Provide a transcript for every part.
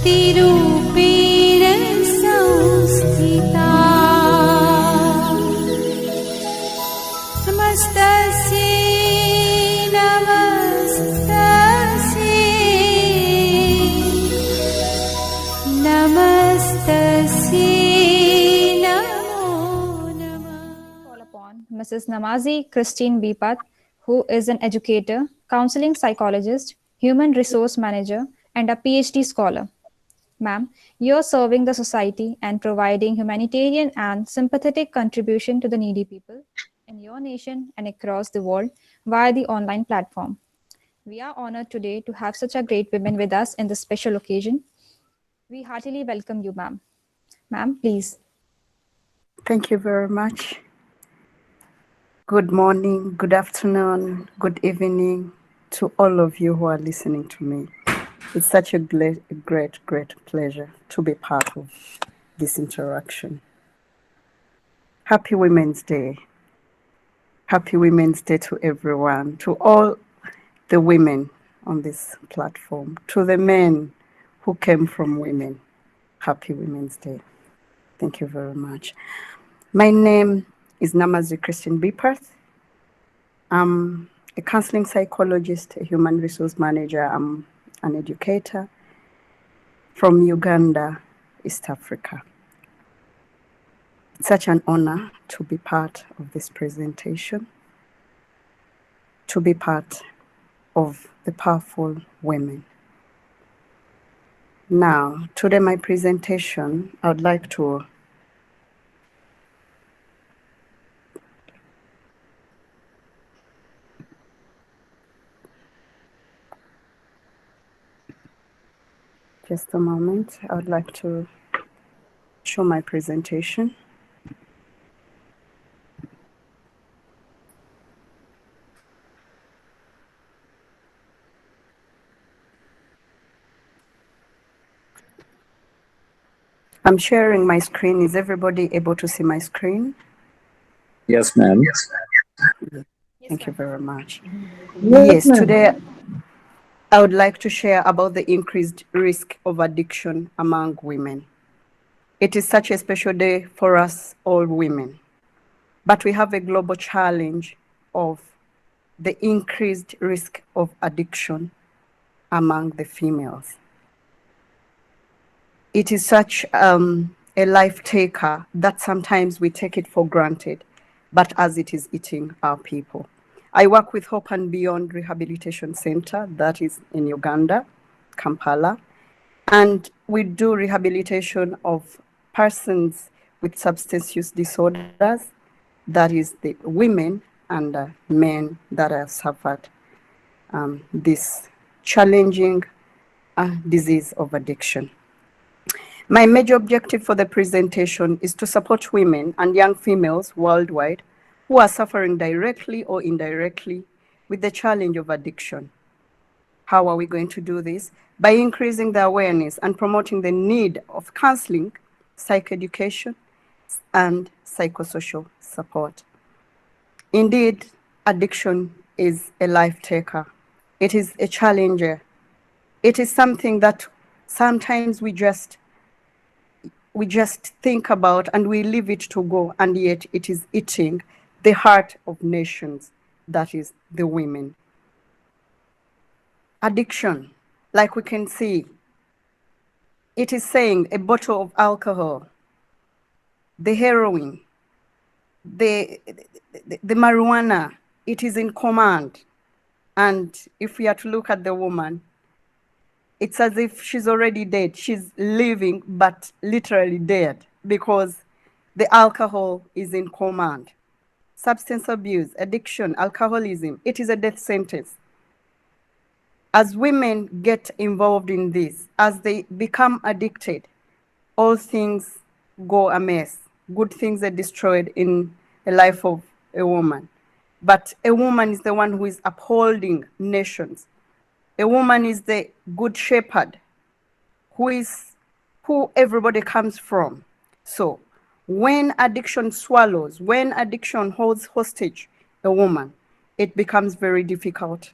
शक्तिरूपेण संस्थिता नमस्तस्यै नमस्तस्यै नमो नमः. Call upon Mrs. NAMAZZI Christine Bipat, who is an educator, counseling psychologist, human resource manager, and a PhD scholar. Ma'am, you're serving the society and providing humanitarian and sympathetic contribution to the needy people in your nation and across the world via the online platform. We are honored today to have such a great women with us in this special occasion. We heartily welcome you, ma'am. Ma'am, please. Thank you very much. Good morning, good afternoon, good evening to all of you who are listening to me. It's such a great pleasure to be part of this interaction. Happy Women's Day. Happy Women's Day to everyone, to all the women on this platform, to the men who came from women. Happy Women's Day. Thank you very much. My name is NAMAZZI Christine Bipat. I'm a counseling psychologist, a human resource manager. I'm an educator from Uganda, East Africa. It's such an honor to be part of this presentation, to be part of the powerful women. Now, today my presentation, I would like to just a moment. I would like to show my presentation. I'm sharing my screen. Is everybody able to see my screen? Yes, ma'am. Thank you very much. Yes, today I would like to share about the increased risk of addiction among women. It is such a special day for us all women, but we have a global challenge of the increased risk of addiction among the females. It is such a life taker that sometimes we take it for granted, but as it is eating our people. I work with Hope and Beyond Rehabilitation Center, that is in Uganda, Kampala, and we do rehabilitation of persons with substance use disorders, that is the women and men that have suffered this challenging disease of addiction. My major objective for the presentation is to support women and young females worldwide who are suffering directly or indirectly with the challenge of addiction. How are we going to do this? By increasing the awareness and promoting the need of counseling, psychoeducation, and psychosocial support. Indeed, addiction is a life taker. It is a challenger. It is something that sometimes we just think about and we leave it to go, and yet it is eating the heart of nations, that is the women. Addiction, like we can see, it is saying a bottle of alcohol, the heroin, the marijuana, it is in command. And if we are to look at the woman, it's as if she's already dead. She's living, but literally dead, because the alcohol is in command. Substance abuse, addiction, alcoholism, it is a death sentence. As women get involved in this, as they become addicted, all things go amiss. Good things are destroyed in the life of a woman. But a woman is the one who is upholding nations. A woman is the good shepherd, who everybody comes from. So when addiction swallows, when addiction holds hostage a woman, it becomes very difficult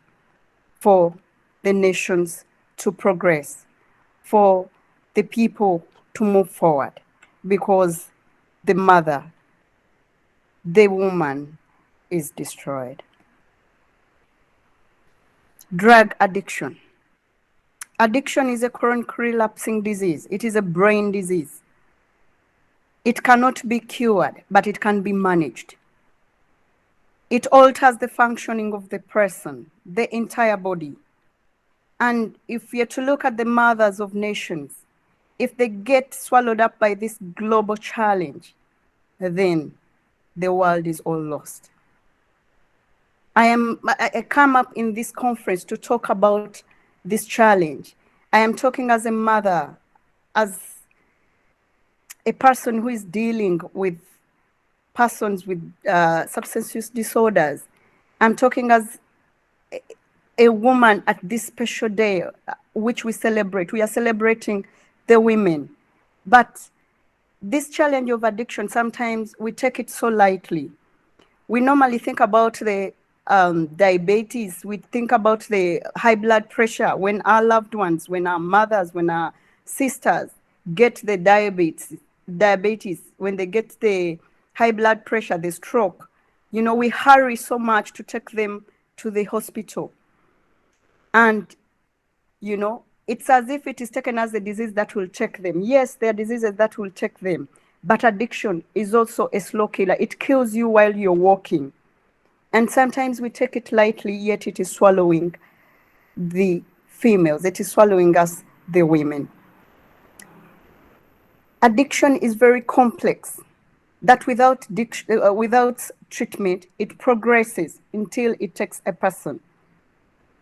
for the nations to progress, for the people to move forward, because the mother, the woman, is destroyed. Drug addiction. Addiction is a chronic relapsing disease. It is a brain disease. It cannot be cured, but it can be managed. It alters the functioning of the person, the entire body. And if we are to look at the mothers of nations, if they get swallowed up by this global challenge, then the world is all lost. I come up in this conference to talk about this challenge. I am talking as a mother, as a person who is dealing with persons with substance use disorders. I'm talking as a woman at this special day, which we celebrate. We are celebrating the women. But this challenge of addiction, sometimes we take it so lightly. We normally think about the diabetes, we think about the high blood pressure when our loved ones, when our mothers, when our sisters get the diabetes, when they get the high blood pressure, the stroke. You know, we hurry so much to take them to the hospital. And, you know, it's as if it is taken as a disease that will take them. Yes, there are diseases that will take them, but addiction is also a slow killer. It kills you while you're walking. And sometimes we take it lightly, yet it is swallowing the females. It is swallowing us, the women. Addiction is very complex, that without treatment, it progresses until it takes a person.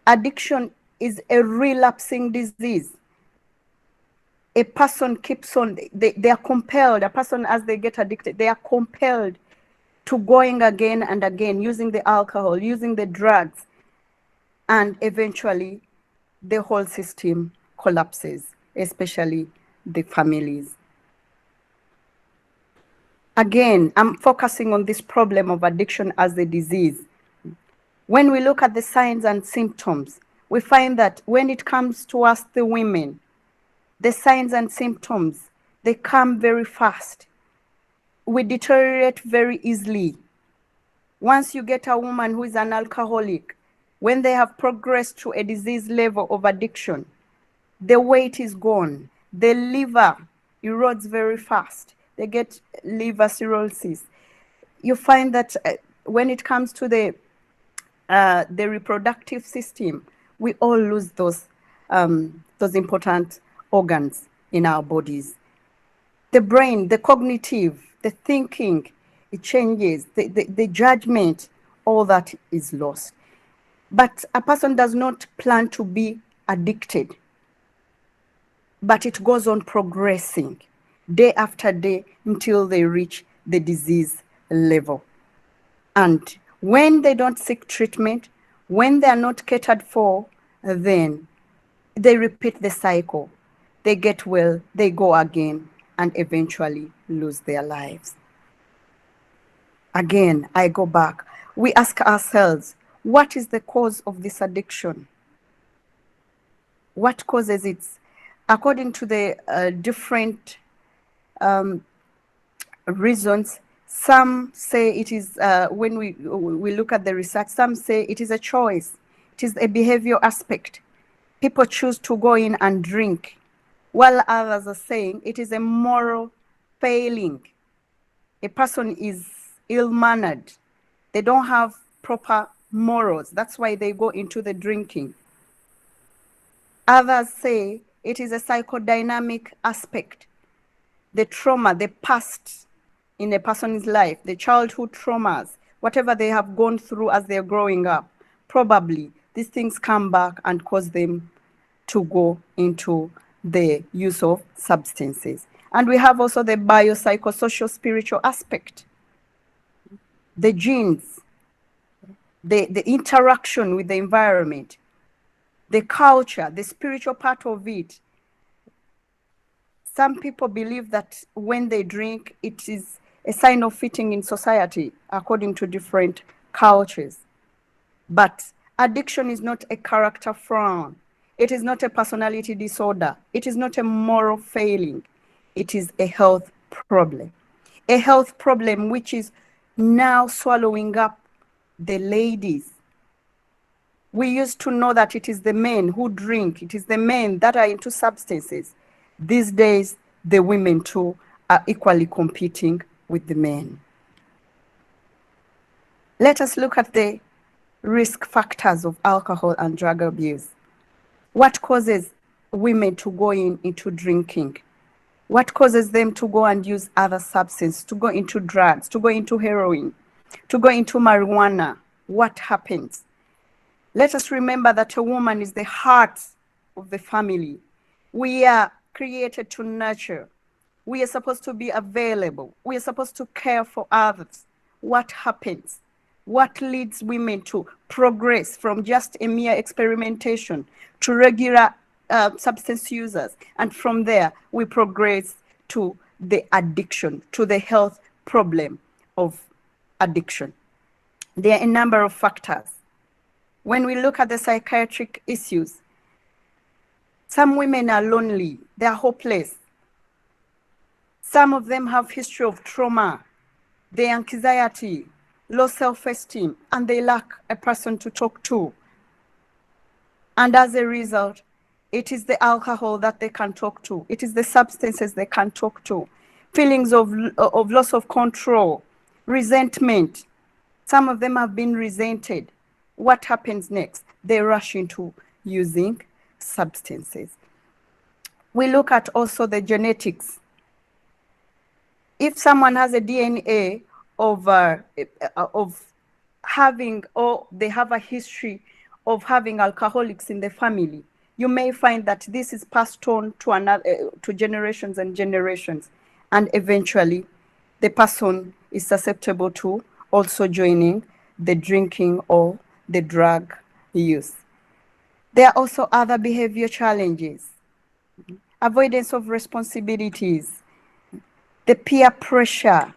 Addiction is a relapsing disease. A person keeps on, they are compelled, a person as they get addicted, they are compelled to going again and again, using the alcohol, using the drugs, and eventually the whole system collapses, especially the families. Again, I'm focusing on this problem of addiction as a disease. When we look at the signs and symptoms, we find that when it comes to us, the women, the signs and symptoms, they come very fast. We deteriorate very easily. Once you get a woman who is an alcoholic, when they have progressed to a disease level of addiction, the weight is gone. The liver erodes very fast. They get liver cirrhosis. You find that when it comes to the reproductive system, we all lose those important organs in our bodies. The brain, the cognitive, the thinking, it changes, the judgment, all that is lost. But a person does not plan to be addicted, but it goes on progressing day after day until they reach the disease level. And when they don't seek treatment, when they are not catered for, then they repeat the cycle. They get well, they go again, and eventually lose their lives. Again, I go back. We ask ourselves, what is the cause of this addiction? What causes it? According to the different reasons, some say it is, when we look at the research, some say it is a choice. It is a behavior aspect. People choose to go in and drink, while others are saying it is a moral failing. A person is ill-mannered. They don't have proper morals. That's why they go into the drinking. Others say it is a psychodynamic aspect. The trauma, the past in a person's life, the childhood traumas, whatever they have gone through as they're growing up, probably these things come back and cause them to go into the use of substances. And we have also the biopsychosocial spiritual aspect. The genes, the interaction with the environment, the culture, the spiritual part of it. Some people believe that when they drink, it is a sign of fitting in society, according to different cultures. But addiction is not a character flaw. It is not a personality disorder. It is not a moral failing. It is a health problem. A health problem which is now swallowing up the ladies. We used to know that it is the men who drink. It is the men that are into substances. These days, the women too are equally competing with the men. Let us look at the risk factors of alcohol and drug abuse. What causes women to go into drinking? What causes them to go and use other substances, to go into drugs, to go into heroin, to go into marijuana? What happens? Let us remember that a woman is the heart of the family. We are created to nurture. We are supposed to be available. We are supposed to care for others. What happens? What leads women to progress from just a mere experimentation to regular substance users? And from there, we progress to the addiction, to the health problem of addiction. There are a number of factors. When we look at the psychiatric issues, some women are lonely, they are hopeless. Some of them have history of trauma, the anxiety, low self-esteem, and they lack a person to talk to. And as a result, it is the alcohol that they can talk to. It is the substances they can talk to. Feelings of loss of control, resentment. Some of them have been resented. What happens next? They rush into using substances. We look at also the genetics. If someone has a DNA of having, or they have a history of having alcoholics in the family, you may find that this is passed on to another, to generations and generations, and eventually the person is susceptible to also joining the drinking or the drug use. There are also other behavior challenges, avoidance of responsibilities, the peer pressure,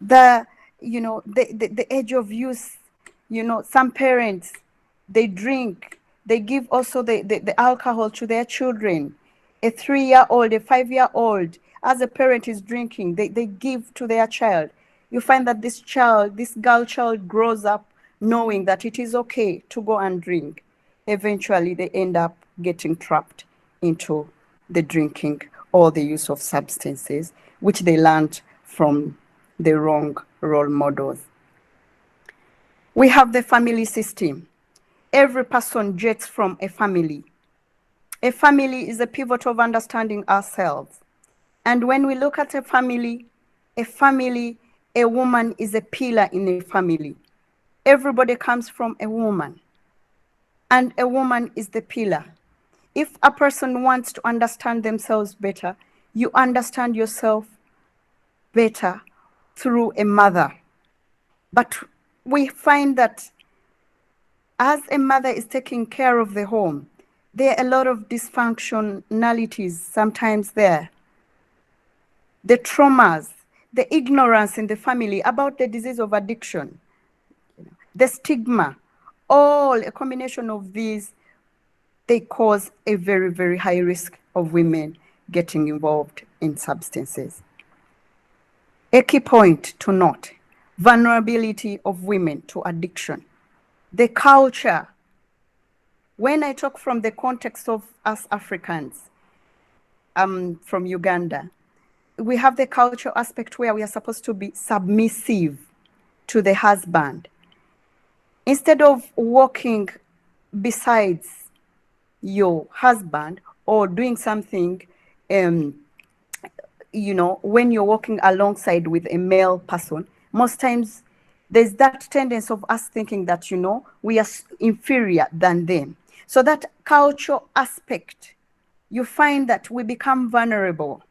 the age of use. Some parents, they drink, they give also the alcohol to their children. A 3-year-old, a 5-year-old, as a parent is drinking, they give to their child. You find that this girl child grows up knowing that it is okay to go and drink. Eventually, they end up getting trapped into the drinking or the use of substances, which they learned from the wrong role models. We have the family system. Every person jets from a family. A family is a pivot of understanding ourselves. And when we look at a family, a woman is a pillar in a family. Everybody comes from a woman, and a woman is the pillar. If a person wants to understand themselves better, you understand yourself better through a mother. But we find that as a mother is taking care of the home, there are a lot of dysfunctionalities sometimes there. The traumas, the ignorance in the family about the disease of addiction, the stigma, all a combination of these, they cause a very, very high risk of women getting involved in substances. A key point to note, vulnerability of women to addiction. The culture. When I talk from the context of us Africans, from Uganda, we have the cultural aspect where we are supposed to be submissive to the husband. Instead of walking besides your husband or doing something, when you're walking alongside with a male person, most times there's that tendency of us thinking that, we are inferior than them. So that cultural aspect, you find that we become vulnerable.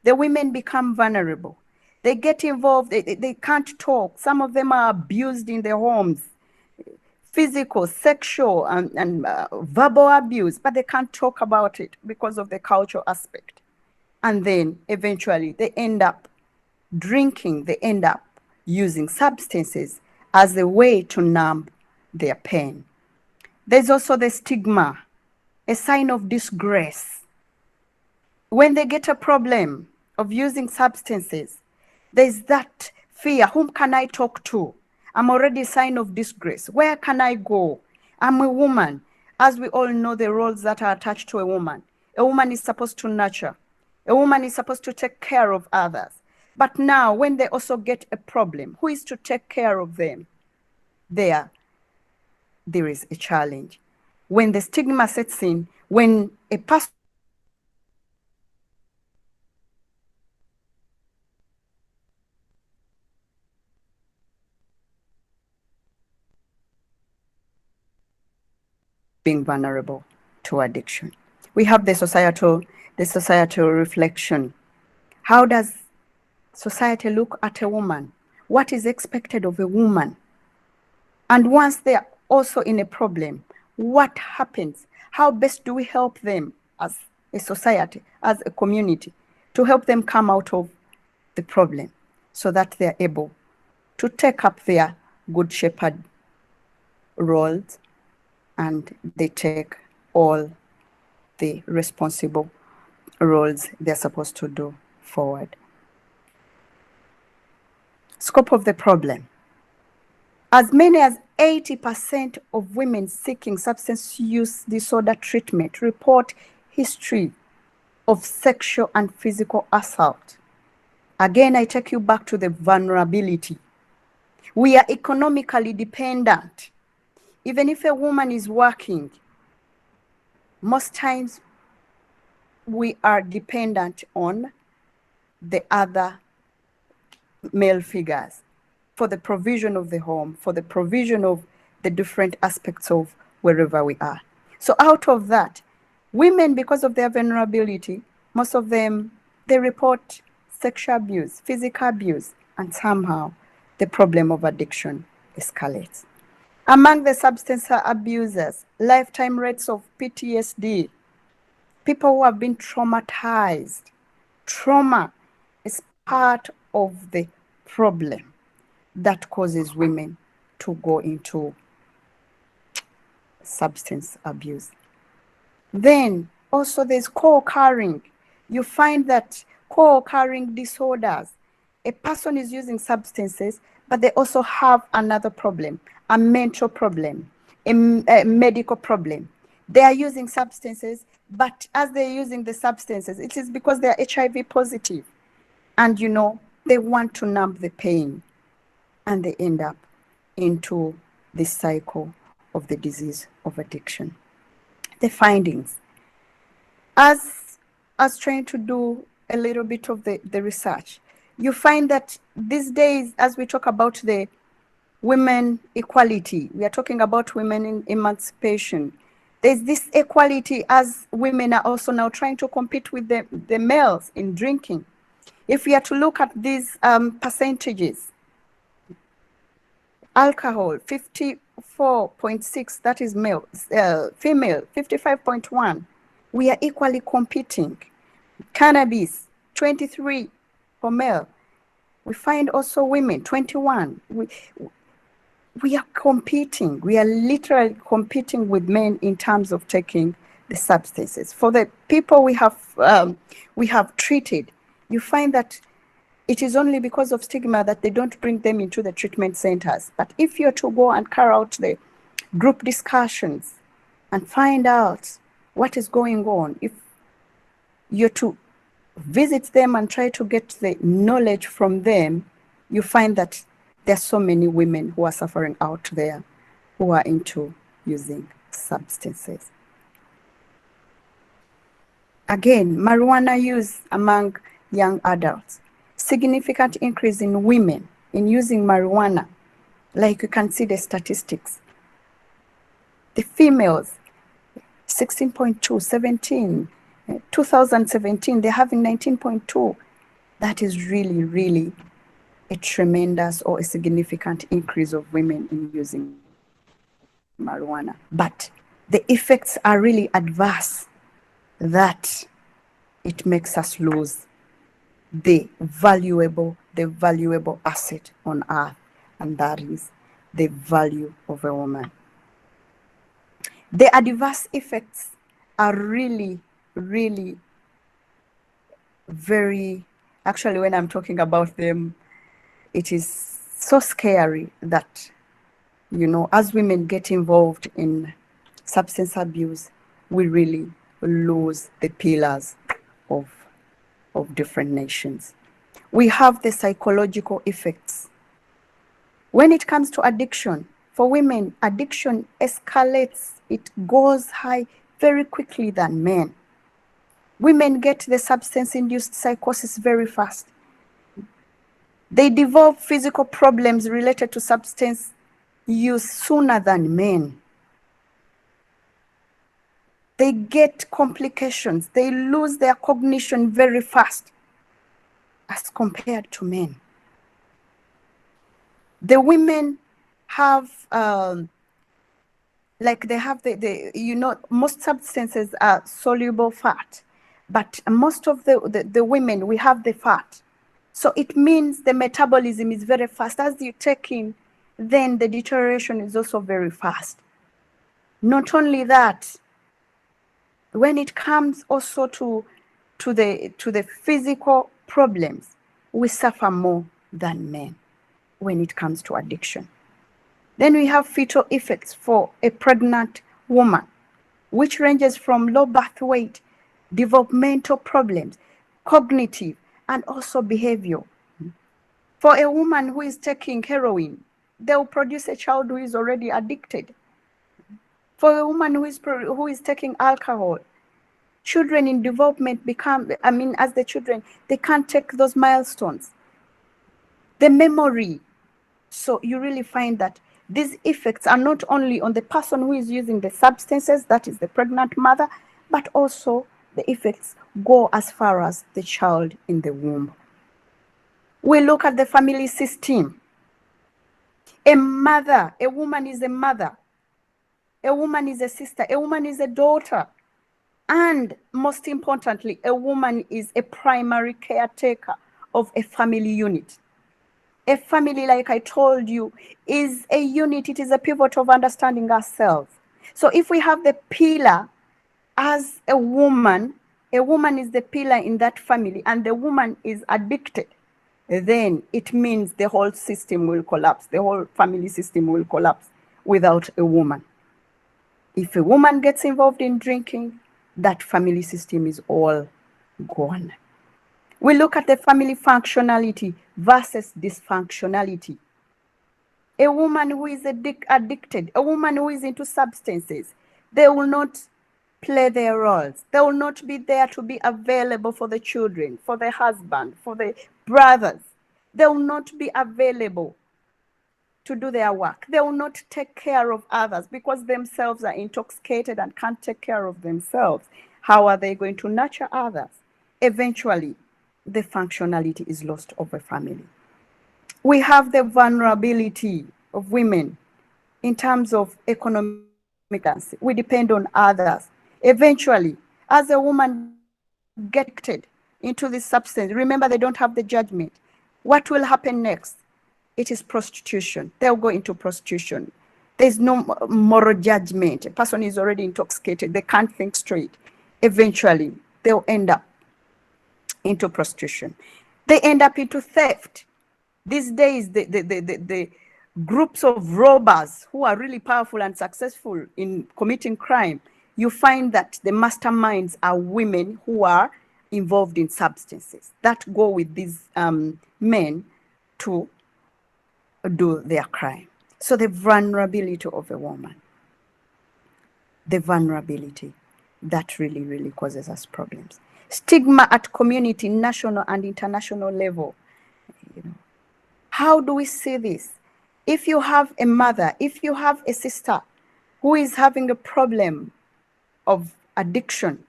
The women become vulnerable. They get involved, they can't talk. Some of them are abused in their homes, physical, sexual, and verbal abuse, but they can't talk about it because of the cultural aspect. And then eventually they end up drinking, they end up using substances as a way to numb their pain. There's also the stigma, a sign of disgrace. When they get a problem of using substances, there's that fear. Whom can I talk to? I'm already a sign of disgrace. Where can I go? I'm a woman. As we all know, the roles that are attached to a woman. A woman is supposed to nurture. A woman is supposed to take care of others. But now, when they also get a problem, who is to take care of them? There is a challenge. When the stigma sets in, when a person being vulnerable to addiction. We have the societal reflection. How does society look at a woman? What is expected of a woman? And once they are also in a problem, what happens? How best do we help them as a society, as a community, to help them come out of the problem so that they are able to take up their good shepherd roles and they take all the responsible roles they're supposed to do forward. Scope of the problem. As many as 80% of women seeking substance use disorder treatment report history of sexual and physical assault. Again, I take you back to the vulnerability. We are economically dependent. Even if a woman is working, most times we are dependent on the other male figures for the provision of the home, for the provision of the different aspects of wherever we are. So out of that, women, because of their vulnerability, most of them, they report sexual abuse, physical abuse, and somehow the problem of addiction escalates. Among the substance abusers, lifetime rates of PTSD, people who have been traumatized. Trauma is part of the problem that causes women to go into substance abuse. Then also there's co-occurring. You find that co-occurring disorders, a person is using substances, but they also have another problem, a mental problem, a medical problem. They are using substances, but as they're using the substances, it is because they are HIV positive. And you know, they want to numb the pain. And they end up into this cycle of the disease of addiction. The findings. As trying to do a little bit of the research, you find that these days, as we talk about the women equality, we are talking about women in emancipation. There's this equality as women are also now trying to compete with the males in drinking. If we are to look at these percentages, alcohol 54.6, that is male, female 55.1. We are equally competing. Cannabis 23 for male. We find also women 21. We are competing. We are literally competing with men in terms of taking the substances. For the people we have treated, you find that it is only because of stigma that they don't bring them into the treatment centers. But if you're to go and carry out the group discussions and find out what is going on, if you're to visit them and try to get the knowledge from them, you find that there are so many women who are suffering out there who are into using substances. Again, marijuana use among young adults. Significant increase in women in using marijuana. Like you can see the statistics. The females, 16.2, 17, 2017, they're having 19.2. That is really, really a tremendous or a significant increase of women in using marijuana. But the effects are really adverse, that it makes us lose the valuable asset on earth, and that is the value of a woman. The adverse effects are really, really very, actually, when I'm talking about them, it is so scary that, you know, as women get involved in substance abuse, we really lose the pillars of different nations. We have the psychological effects. When it comes to addiction, for women, addiction escalates. It goes high very quickly than men. Women get the substance-induced psychosis very fast. They develop physical problems related to substance use sooner than men. They get complications. They lose their cognition very fast as compared to men. The women have, like they have you know, most substances are soluble fat, but most of the women, we have the fat. So it means the metabolism is very fast. As you take in, then the deterioration is also very fast. Not only that, when it comes also to the physical problems, we suffer more than men when it comes to addiction. Then we have fetal effects for a pregnant woman, which ranges from low birth weight, developmental problems, cognitive, and also behavioral. For a woman who is taking heroin, they will produce a child who is already addicted. For a woman who is taking alcohol, children in development become, I mean, as the children, they can't take those milestones. The memory. So you really find that these effects are not only on the person who is using the substances, that is the pregnant mother, but also the effects go as far as the child in the womb. We look at the family system. A mother, a woman is a mother. A woman is a sister. A woman is a daughter. And most importantly, a woman is a primary caretaker of a family unit. A family, like I told you, is a unit. It is a pivot of understanding ourselves. So if we have the pillar as a woman is the pillar in that family, and the woman is addicted, then it means the whole system will collapse. The whole family system will collapse without a woman. If a woman gets involved in drinking, that family system is all gone. We look at the family functionality versus dysfunctionality. A woman who is addicted, a woman who is into substances, they will not play their roles. They will not be there to be available for the children, for the husband, for the brothers. They will not be available to do their work. They will not take care of others because themselves are intoxicated and can't take care of themselves. How are they going to nurture others? Eventually, the functionality is lost of a family. We have the vulnerability of women in terms of economic. We depend on others. Eventually, as a woman gets addicted into this substance, remember they don't have the judgment. What will happen next? It is prostitution. They'll go into prostitution. There's no moral judgment. A person is already intoxicated. They can't think straight. Eventually, they'll end up into prostitution. They end up into theft. These days, the groups of robbers who are really powerful and successful in committing crime, you find that the masterminds are women who are involved in substances that go with these men to do their crime. So the vulnerability of a woman, the vulnerability, that really, really causes us problems. Stigma at community, national and international level. You know, how do we see this? If you have a mother, if you have a sister who is having a problem of addiction,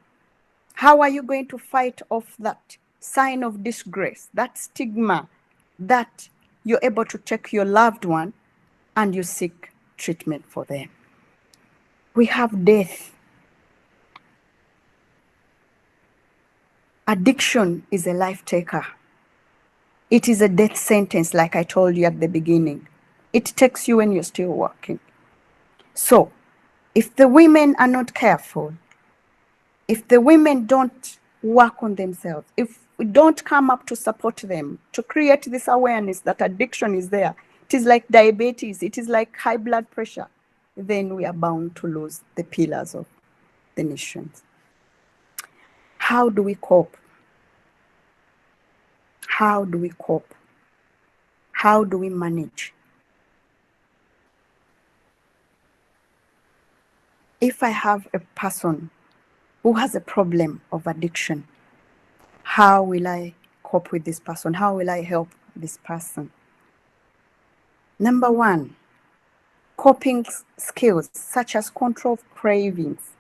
how are you going to fight off that sign of disgrace, that stigma, that you're able to take your loved one and you seek treatment for them? We have death. Addiction is a life taker. It is a death sentence, like I told you at the beginning. It takes you when you're still working. So If the women are not careful, if the women don't work on themselves, if we don't come up to support them, to create this awareness that addiction is there, it is like diabetes, it is like high blood pressure, then we are bound to lose the pillars of the nations. How do we cope? How do we cope? How do we manage? If I have a person who has a problem of addiction, how will I cope with this person? How will I help this person? Number one, coping skills such as control of cravings.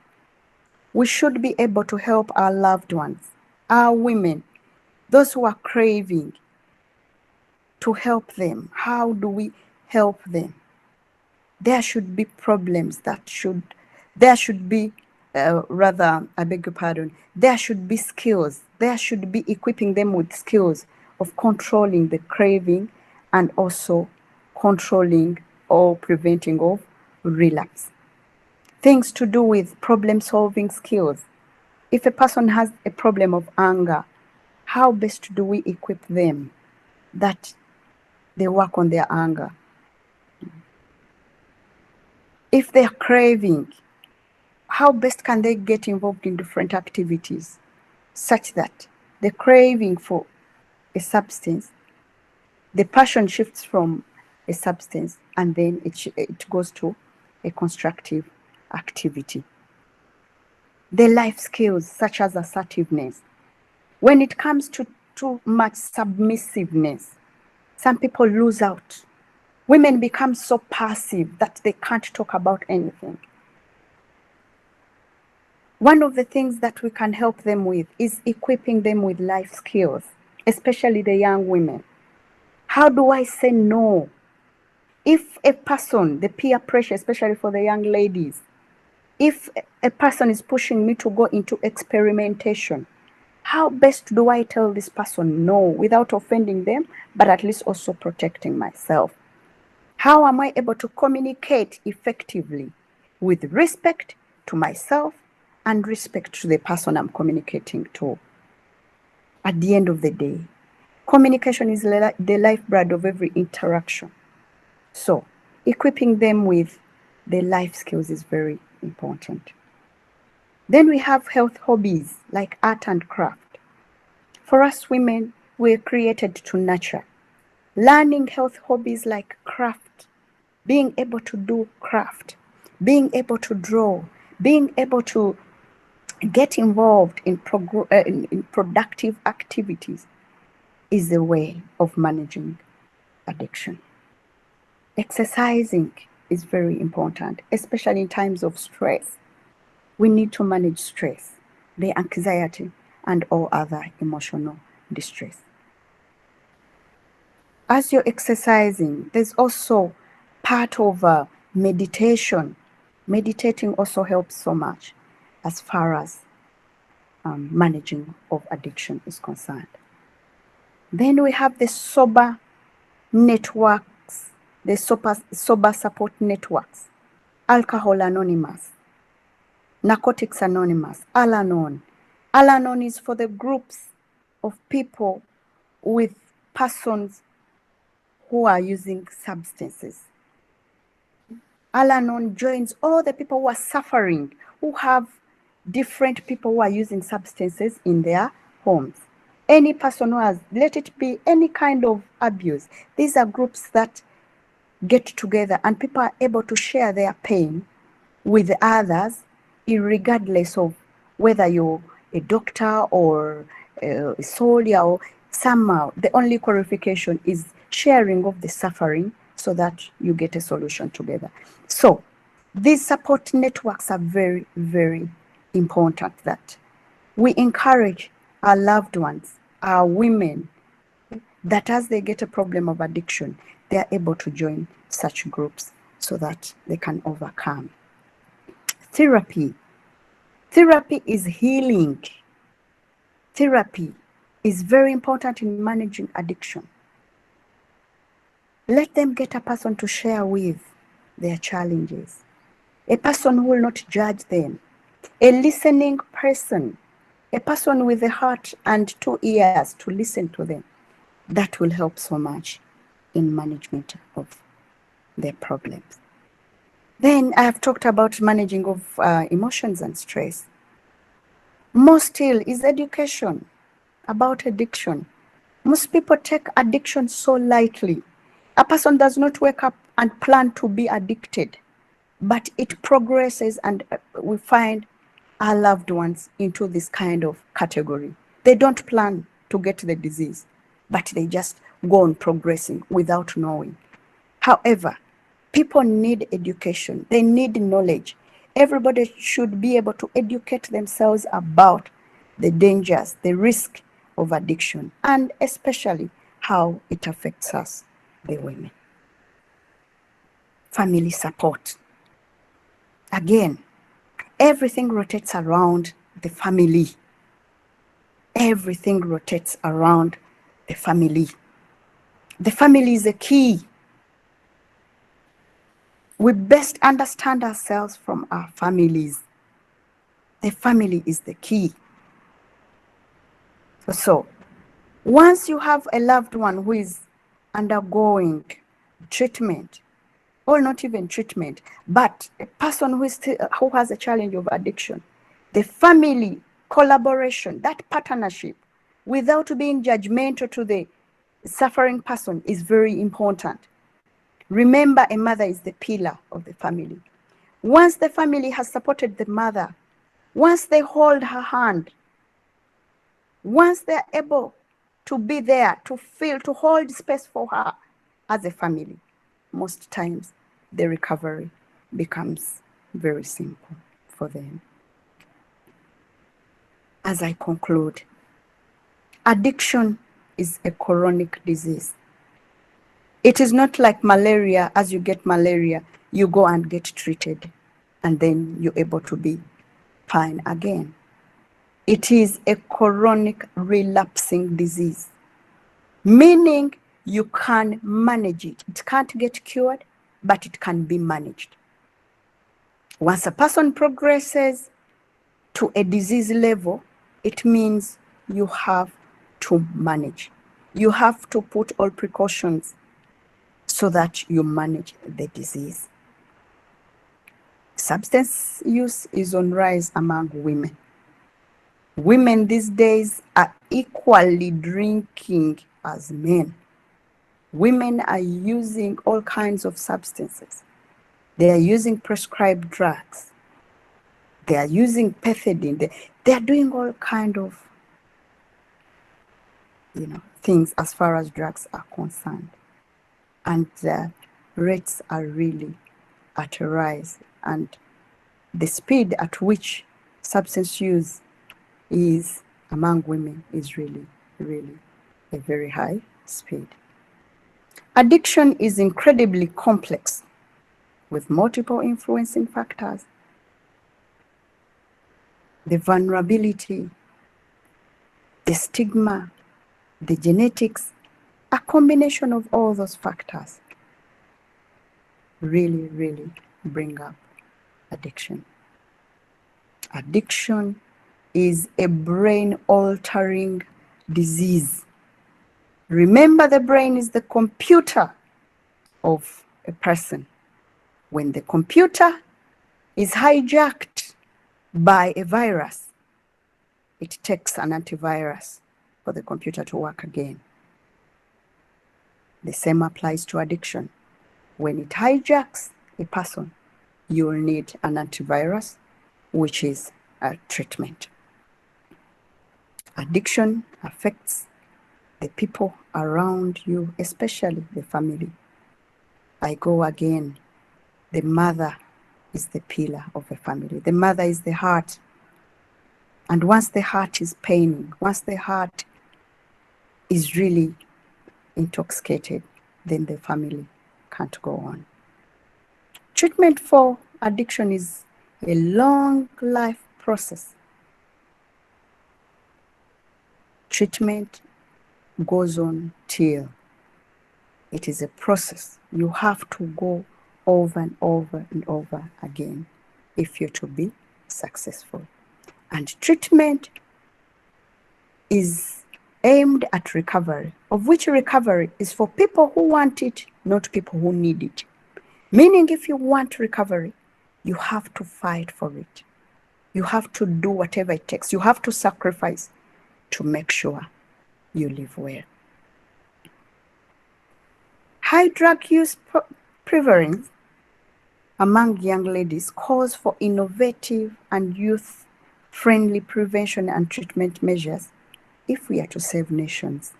We should be able to help our loved ones, our women, those who are craving, to help them. How do we help them? There should be problems there should be, I beg your pardon, there should be skills. There should be equipping them with skills of controlling the craving and also controlling or preventing of relapse. Things to do with problem-solving skills. If a person has a problem of anger, how best do we equip them that they work on their anger? If they're craving, how best can they get involved in different activities such that the craving for a substance, the passion shifts from a substance and then it goes to a constructive activity. The life skills such as assertiveness. When it comes to too much submissiveness, some people lose out. Women become so passive that they can't talk about anything. One of the things that we can help them with is equipping them with life skills, especially the young women. How do I say no? If a person, the peer pressure, especially for the young ladies, if a person is pushing me to go into experimentation, how best do I tell this person no without offending them, but at least also protecting myself? How am I able to communicate effectively with respect to myself and respect to the person I'm communicating to? At the end of the day, communication is the lifeblood of every interaction. So, equipping them with the life skills is very important. Then we have health hobbies like art and craft. For us women, we're created to nurture. Learning health hobbies like craft, being able to do craft, being able to draw, being able to get involved in productive activities is a way of managing addiction. Exercising is very important, especially in times of stress. We need to manage stress, the anxiety, and all other emotional distress. As you're exercising, there's also part of meditation. Meditating also helps so much as far as managing of addiction is concerned. Then we have the sober networks, the sober support networks, Alcohol Anonymous, Narcotics Anonymous, Al-Anon. Al-Anon is for the groups of people with persons who are using substances. Al-Anon joins all the people who are suffering, who have different people who are using substances in their homes. Any person who has, let it be any kind of abuse. These are groups that get together and people are able to share their pain with others, regardless of whether you're a doctor or a soldier or somehow. The only qualification is sharing of the suffering so that you get a solution together. So these support networks are very, very important, that we encourage our loved ones, our women, that as they get a problem of addiction, they are able to join such groups so that they can overcome. Therapy. Therapy is healing. Therapy is very important in managing addiction. Let them get a person to share with their challenges. a person who will not judge them, a listening person, a person with a heart and 2 ears to listen to them. That will help so much in management of their problems. Then I have talked about managing of emotions and stress. More still is education about addiction. Most people take addiction so lightly. A person does not wake up and plan to be addicted, but it progresses, and we find our loved ones into this kind of category. They don't plan to get the disease, but they just go on progressing without knowing. However, people need education. They need knowledge. Everybody should be able to educate themselves about the dangers, the risk of addiction, and especially how it affects us, the women. Family support. Again, everything rotates around the family. Everything rotates around the family. The family is the key. We best understand ourselves from our families. The family is the key. So, once you have a loved one who is undergoing treatment, or not even treatment, but a person who has a challenge of addiction, the family collaboration, that partnership, without being judgmental to the suffering person, is very important. Remember, a mother is the pillar of the family. Once the family has supported the mother, once they hold her hand, once they're able to be there, to feel, to hold space for her as a family, most times the recovery becomes very simple for them. As I conclude, addiction is a chronic disease. It is not like malaria. As you get malaria, you go and get treated, and then you're able to be fine again. It is a chronic relapsing disease, meaning you can manage it. It can't get cured, but it can be managed. Once a person progresses to a disease level, it means you have to manage. You have to put all precautions so that you manage the disease. Substance use is on rise among women. Women these days are equally drinking as men. Women are using all kinds of substances. They are using prescribed drugs. They are using pethidine. They are doing all kinds of things as far as drugs are concerned. And the rates are really at a rise. And the speed at which substance use is among women is really, really a very high speed. Addiction is incredibly complex with multiple influencing factors. The vulnerability, the stigma, the genetics, a combination of all those factors really, really bring up addiction. Addiction is a brain-altering disease. Remember, the brain is the computer of a person. When the computer is hijacked by a virus, it takes an antivirus for the computer to work again. The same applies to addiction. When it hijacks a person, you will need an antivirus, which is a treatment. Addiction affects the people around you, especially the family. I go again. The mother is the pillar of a family. The mother is the heart. And once the heart is paining, once the heart is really intoxicated, then the family can't go on. Treatment for addiction is a long life process. Treatment goes on till it is a process. You have to go over and over and over again if you're to be successful. And treatment is aimed at recovery, of which recovery is for people who want it, not people who need it. Meaning, if you want recovery, you have to fight for it. You have to do whatever it takes. You have to sacrifice to make sure you live well. High drug use prevalence among young ladies calls for innovative and youth-friendly prevention and treatment measures if we are to save nations.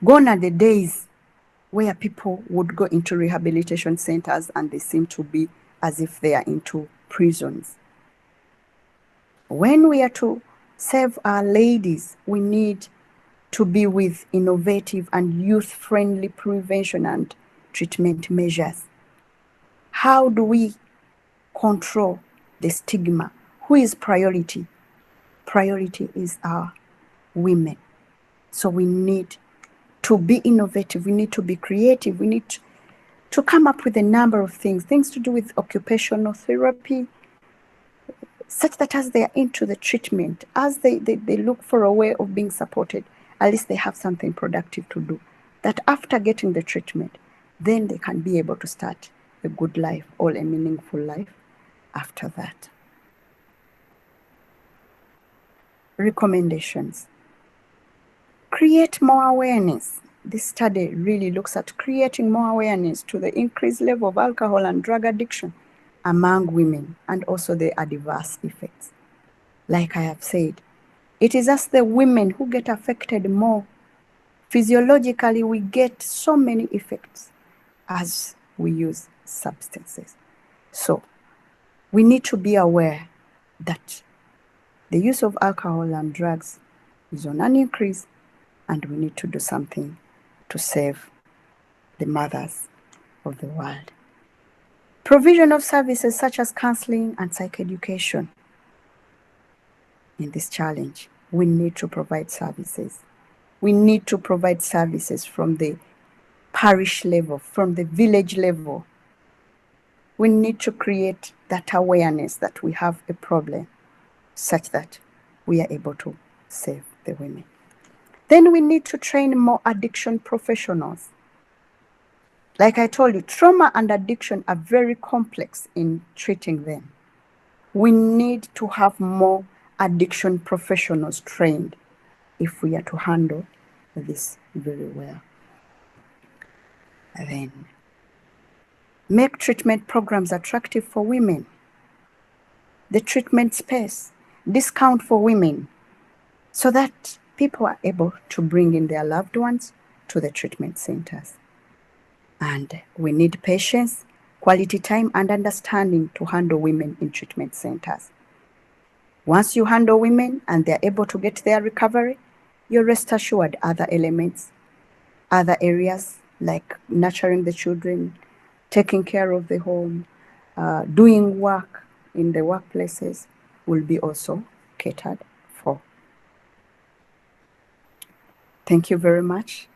Gone are the days where people would go into rehabilitation centers and they seem to be as if they are into prisons. When we are to save our ladies, we need to be with innovative and youth-friendly prevention and treatment measures. How do we control the stigma? Who is priority? Priority is our women. So we need to be innovative. We need to be creative. We need to come up with a number of things to do with occupational therapy, such that as they are into the treatment, as they look for a way of being supported, at least they have something productive to do. That after getting the treatment, then they can be able to start a good life or a meaningful life after that. Recommendations. Create more awareness. This study really looks at creating more awareness to the increased level of alcohol and drug addiction among women and also the adverse effects. Like I have said, it is us, the women, who get affected more. Physiologically, we get so many effects as we use substances. So we need to be aware that the use of alcohol and drugs is on an increase, and we need to do something to save the mothers of the world. Provision of services such as counseling and psychoeducation. In this challenge, we need to provide services. We need to provide services from the parish level, from the village level. We need to create that awareness that we have a problem such that we are able to save the women. Then we need to train more addiction professionals. Like I told you, trauma and addiction are very complex in treating them. We need to have more addiction professionals trained if we are to handle this very well. Then, make treatment programs attractive for women. The treatment space, discount for women, so that people are able to bring in their loved ones to the treatment centers. And we need patience, quality time, and understanding to handle women in treatment centers. Once you handle women and they're able to get their recovery, you're rest assured other elements, other areas like nurturing the children, taking care of the home, doing work in the workplaces will be also catered for. Thank you very much.